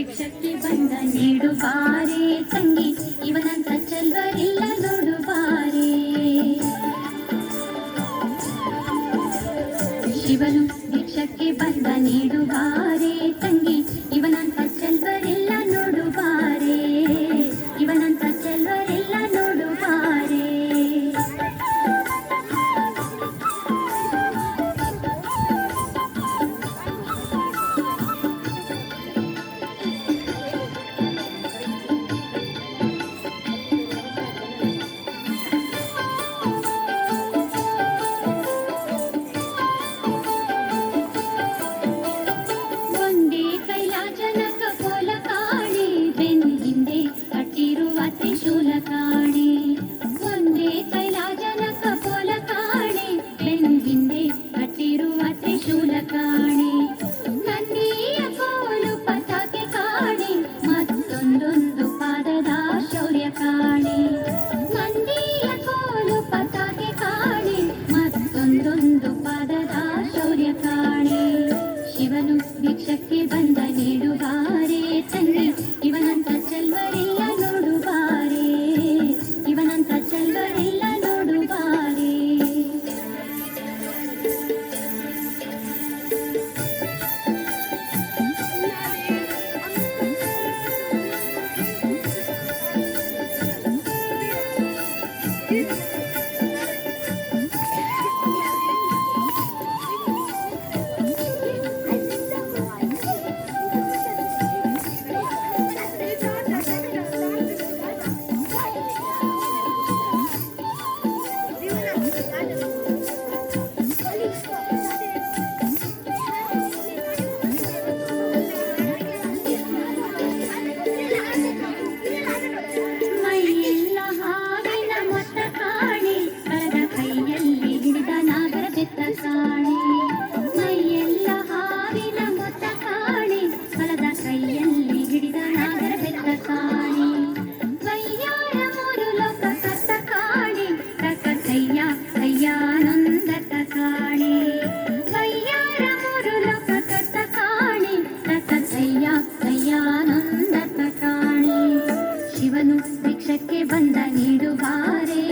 ಭಿಕ್ಷಕ್ಕೆ ಬಂದ ನೀಡುಬಾರೆ ತಂಗಿ, ಇವನಂತ ಚೆಲ್ವರಿಲ್ಲ ನೋಡುಬಾರೆ. ಶಿವನು ಭಿಕ್ಷಕ್ಕೆ ಬಂದ ನೀಡುಬಾರೆ ತಂಗಿ, ಇವನಂತ ಚೆಲ್ವರಿಲ್ಲ ನೋಡುಬಾರೆ, ಇವನಂತ ಚೆಲ್ವರಿಲ್ಲ ನೋಡುಬಾರೆ. ತ್ರಿಶೂಲ ಕಾಣೆ ಒಂದೇ ಕೈಲಾಜನಕ ಪೋಲ ಕಾಣೆ, ಬೆನ್ ಹಿಂದೆ ಕಟ್ಟಿರುವ ತ್ರಿಶೂಲ ಕಾಣೆ. ನಂದಿಯ ಕೋಲು ಪತಾಕೆ ಕಾಣೆ, ಮತ್ತೊಂದೊಂದು ಪಾದದ ಶೌರ್ಯ ಕಾಣೆ. ನಂದಿಯ ಕೋಲು ಪತಾಕೆ ಕಾಣೆ, ಮತ್ತೊಂದೊಂದು ಪಾದದ ಶೌರ್ಯ ಕಾಣೆ. ಶಿವನು ಭಿಕ್ಷಕ್ಕೆ ಬಂದ ನೀಡುಬಾರೆ ತಂಗಿ, ಇವನಂತ ಚೆಲ್ವರಿಲ್ಲ ನೋಡುಬಾರೆ, ಇವನಂತ ಚೆಲ್ವರಿಲ್ಲ ನೋಡುಬಾರೆ. ಮೈಯೆಲ್ಲ ಹಾವಿನ ಮೊತ್ತ ಕಾಣೆ, ಬಲದ ಕೈಯಲ್ಲಿ ಹಿಡಿದ ನಾಗರ ಬೆತ್ತ ಕಾಣೆ. ಕೈಯಾರ ಮೂರು ಲೋಕ ಕತ್ತ ಕಾಣೆ, ಕಕ್ಕ ಕೈಯ ಕೈಯಾನಂದಕ ಕಾಣೆ. ಕೈಯಾರ ಮೂರು ಲೋಕ ಕತ್ತ ಕಾಣೆ, ಕಕ್ಕ ಕೈಯ ಕೈಯಾನಂದಕ ಕಾಣೆ. ಶಿವನು ಭಿಕ್ಷಕ್ಕೆ ಬಂದ ನೀಡುಬಾರೆ